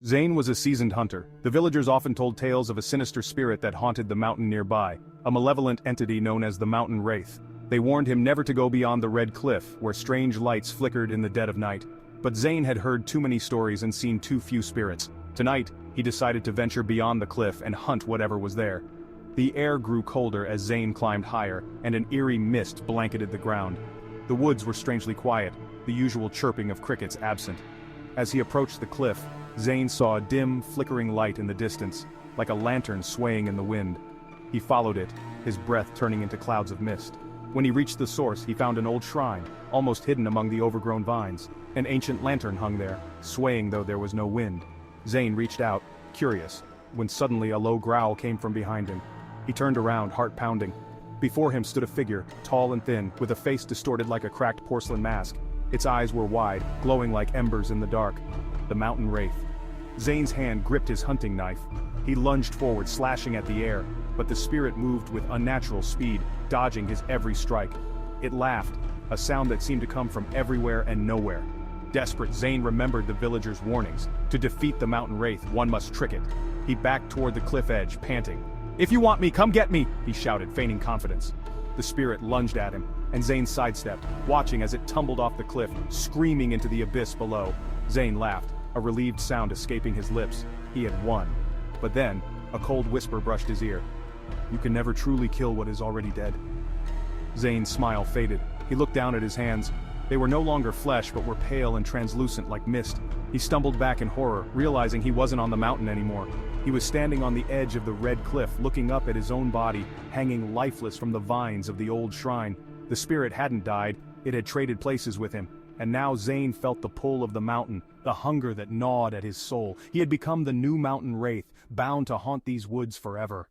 Zain was a seasoned hunter. The villagers often told tales of a sinister spirit that haunted the mountain nearby, a malevolent entity known as the Mountain Wraith. They warned him never to go beyond the red cliff, where strange lights flickered in the dead of night. But Zain had heard too many stories and seen too few spirits. Tonight, he decided to venture beyond the cliff and hunt whatever was there. The air grew colder as Zain climbed higher, and an eerie mist blanketed the ground. The woods were strangely quiet, the usual chirping of crickets absent. As he approached the cliff, Zain saw a dim, flickering light in the distance, like a lantern swaying in the wind. He followed it, his breath turning into clouds of mist. When he reached the source, he found an old shrine, almost hidden among the overgrown vines. An ancient lantern hung there, swaying though there was no wind. Zain reached out, curious, when suddenly a low growl came from behind him. He turned around, heart pounding. Before him stood a figure, tall and thin, with a face distorted like a cracked porcelain mask. Its eyes were wide, glowing like embers in the dark. The Mountain Wraith. Zain's hand gripped his hunting knife. He lunged forward, slashing at the air, but the spirit moved with unnatural speed, dodging his every strike. It laughed, a sound that seemed to come from everywhere and nowhere. Desperate, Zain remembered the villagers' warnings. To defeat the Mountain Wraith, one must trick it. He backed toward the cliff edge, panting. "If you want me, come get me!" he shouted, feigning confidence. The spirit lunged at him, and Zain sidestepped, watching as it tumbled off the cliff, screaming into the abyss below. Zain laughed, a relieved sound escaping his lips. He had won. But then, a cold whisper brushed his ear. "You can never truly kill what is already dead." Zain's smile faded. He looked down at his hands. They were no longer flesh but were pale and translucent like mist. He stumbled back in horror, realizing he wasn't on the mountain anymore. He was standing on the edge of the red cliff, looking up at his own body, hanging lifeless from the vines of the old shrine. The spirit hadn't died, it had traded places with him. And now Zain felt the pull of the mountain, the hunger that gnawed at his soul. He had become the new Mountain Wraith, bound to haunt these woods forever.